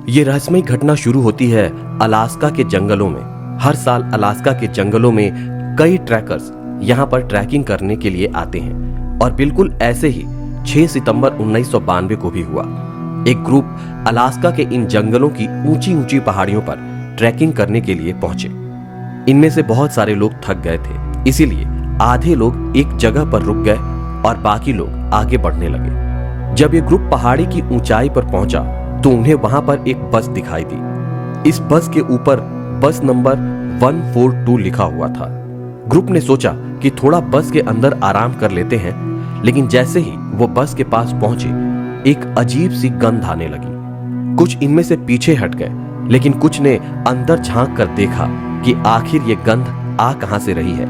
ये रहस्यमयी घटना शुरू होती है अलास्का के जंगलों में। हर साल अलास्का के जंगलों में कई ट्रैकर्स यहाँ पर ट्रैकिंग करने के लिए आते हैं और बिल्कुल ऐसे ही 6 सितंबर 1992 को भी हुआ। एक ग्रुप अलास्का के इन जंगलों की ऊंची ऊंची पहाड़ियों पर ट्रैकिंग करने के लिए पहुंचे। इनमें से बहुत सारे लोग थक गए थे, इसीलिए आधे लोग एक जगह पर रुक गए और बाकी लोग आगे बढ़ने लगे। जब ये ग्रुप पहाड़ी की ऊंचाई पर पहुंचा तो उन्हें वहां पर एक बस दिखाई दी। इस बस के ऊपर बस नंबर 142 लिखा हुआ था। ग्रुप ने सोचा कि थोड़ा बस के अंदर आराम कर लेते हैं, लेकिन जैसे ही वो बस के पास पहुंचे एक अजीब सी गंध आने लगी। कुछ इनमें से पीछे हट गए, लेकिन कुछ ने अंदर झांक कर देखा कि आखिर ये गंध आ कहां से रही है।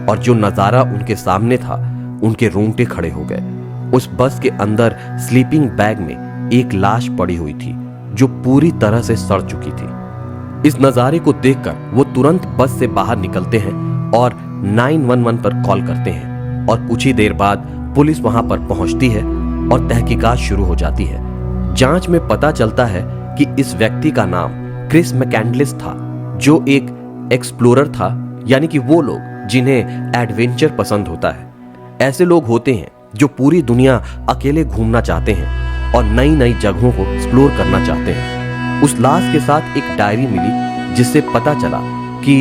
और जो नजारा उनके सामने था, उनके रोंगटे खड़े हो गए। उस बस के अंदर स्लीपिंग बैग में एक लाश पड़ी हुई थी जो पूरी तरह से सड़ चुकी थी। इस नजारे को देखकर वो तुरंत बस से बाहर निकलते हैं और 911 पर कॉल करते हैं और कुछ ही देर बाद पुलिस वहां पर पहुंचती है और तहकीकात शुरू हो जाती है। जांच में पता चलता है कि इस व्यक्ति का नाम क्रिस मैकेंडलिस था, जो एक एक्सप्लोरर था, यानी कि वो लोग जिन्हें एडवेंचर पसंद होता है। ऐसे लोग होते हैं जो पूरी दुनिया अकेले घूमना चाहते हैं और नई नई जगहों को एक्सप्लोर करना चाहते हैं। उस लाश के साथ एक डायरी मिली जिससे पता चला कि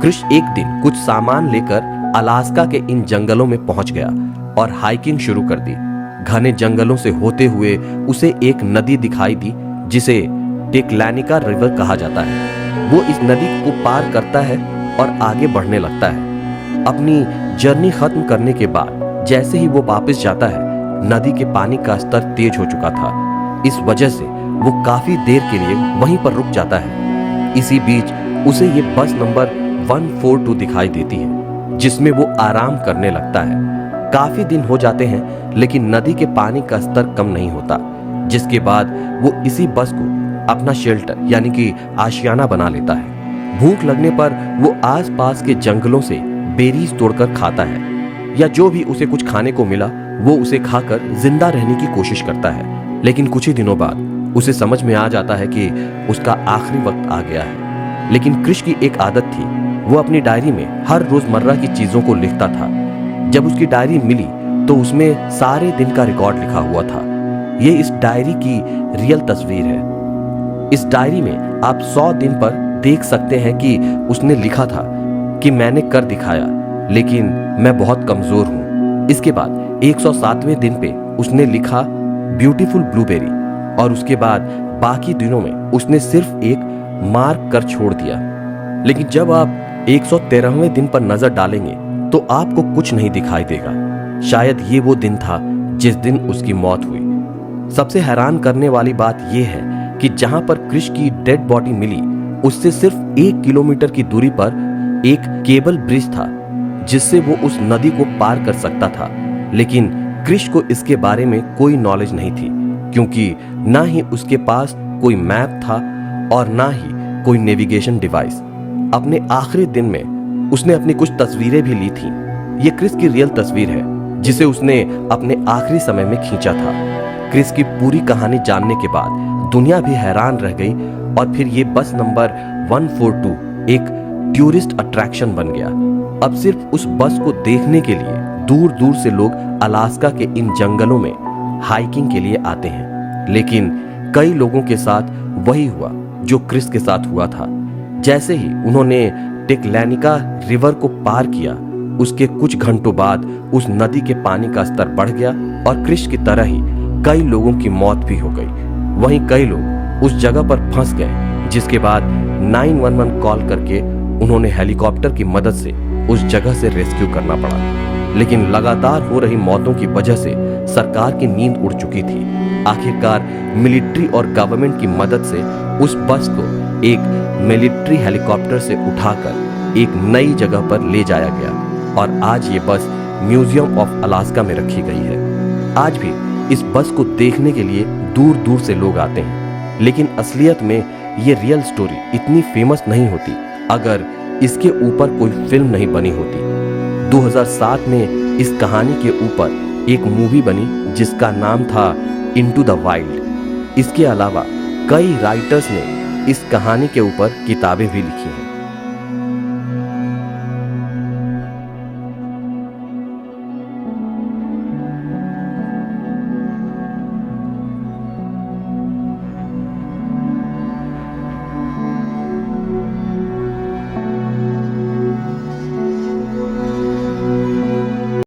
क्रिस एक दिन कुछ सामान लेकर अलास्का के इन जंगलों में पहुंच गया और हाइकिंग शुरू कर दी। घने जंगलों से होते हुए उसे एक नदी दिखाई दी जिसे टेक्लानिका रिवर कहा जाता है। वो इस नदी को पार करता है और आगे बढ़ने लगता है। अपनी जर्नी खत्म करने के बाद जैसे ही वो वापस जाता है, नदी के पानी का स्तर तेज हो चुका था। इस वजह से वो काफी देर के लिए वहीं पर रुक जाता है। इसी बीच उसे ये बस नंबर 142 दिखाई देती है जिसमें वो आराम करने लगता है। काफी दिन हो जाते हैं, लेकिन नदी के पानी का स्तर कम नहीं होता, जिसके बाद वो इसी बस को अपना शेल्टर यानी कि आशियाना बना लेता है। भूख लगने पर वो आसपास के जंगलों से बेरीज तोड़कर खाता है, या जो भी उसे कुछ खाने को मिला वो उसे खाकर जिंदा रहने की कोशिश करता है। लेकिन कुछ ही दिनों बाद उसे समझ में आ जाता है कि उसका आखिरी वक्त आ गया है। लेकिन क्रिस की एक आदत थी, वो अपनी डायरी में हर रोजमर्रा की चीजों को लिखता था। जब उसकी डायरी मिली तो उसमें सारे दिन का रिकॉर्ड लिखा हुआ था। ये इस डायरी की रियल तस्वीर है। इस डायरी में आप 100 दिन पर देख सकते हैं कि उसने लिखा था कि मैंने कर दिखाया, लेकिन मैं बहुत कमजोर हूं। इसके बाद 107वें दिन पे उसने लिखा ब्यूटीफुल ब्लूबेरी, और उसके बाद बाकी दिनों में उसने सिर्फ एक मार्क कर छोड़ दिया। लेकिन जब आप 113वें दिन पर नजर डालेंगे तो आपको कुछ नहीं दिखाई देगा। शायद ये वो दिन था जिस दिन उसकी मौत हुई। सबसे हैरान करने वाली बात यह है कि जहां पर क्रिस की डेड बॉडी मिली, उससे सिर्फ 1 किलोमीटर की दूरी पर एक केबल ब्रिज था जिससे वो उस नदी को पार कर सकता था। लेकिन क्रिस को इसके बारे में कोई नॉलेज नहीं थी, क्योंकि ना ही उसके पास कोई मैप था और ना ही कोई नेविगेशन डिवाइस। अपने आखिरी दिन में उसने अपनी कुछ तस्वीरें भी ली थी। ये क्रिस की रियल तस्वीर है जिसे उसने अपने आखिरी समय में खींचा था। क्रिस की पूरी कहानी जानने के बाद दुनिया भी हैरान रह गई और फिर ये बस नंबर 142 एक टूरिस्ट अट्रैक्शन बन गया। अब सिर्फ उस बस को देखने के लिए दूर दूर से लोग अलास्का के इन जंगलों में हाइकिंग के लिए आते हैं। लेकिन कई लोगों के साथ वही हुआ जो क्रिस के साथ हुआ था। जैसे ही उन्होंने टेक्लानिका रिवर को पार किया, उसके कुछ घंटों बाद उस नदी के पानी का स्तर बढ़ गया और क्रिस की तरह ही कई लोगों की मौत भी हो गई। वहीं कई लोग उस जगह पर फंस गए, जिसके बाद 911 कॉल करके उन्होंने हेलीकॉप्टर की मदद से उस जगह से रेस्क्यू करना पड़ा। लेकिन लगातार हो रही मौतों की वजह से सरकार की नींद उड़ चुकी थी। आखिरकार मिलिट्री और गवर्नमेंट की मदद से उस बस को एक मिलिट्री हेलीकॉप्टर से उठाकर एक नई जगह पर ले जाया गया और आज ये बस म्यूजियम ऑफ अलास्का में रखी गई है। आज भी इस बस को देखने के लिए दूर दूर से लोग आते हैं। लेकिन असलियत में ये रियल स्टोरी इतनी फेमस नहीं होती अगर इसके ऊपर कोई फिल्म नहीं बनी होती। 2007 में इस कहानी के ऊपर एक मूवी बनी जिसका नाम था इनटू द वाइल्ड। इसके अलावा कई राइटर्स ने इस कहानी के ऊपर किताबें भी लिखी हैं।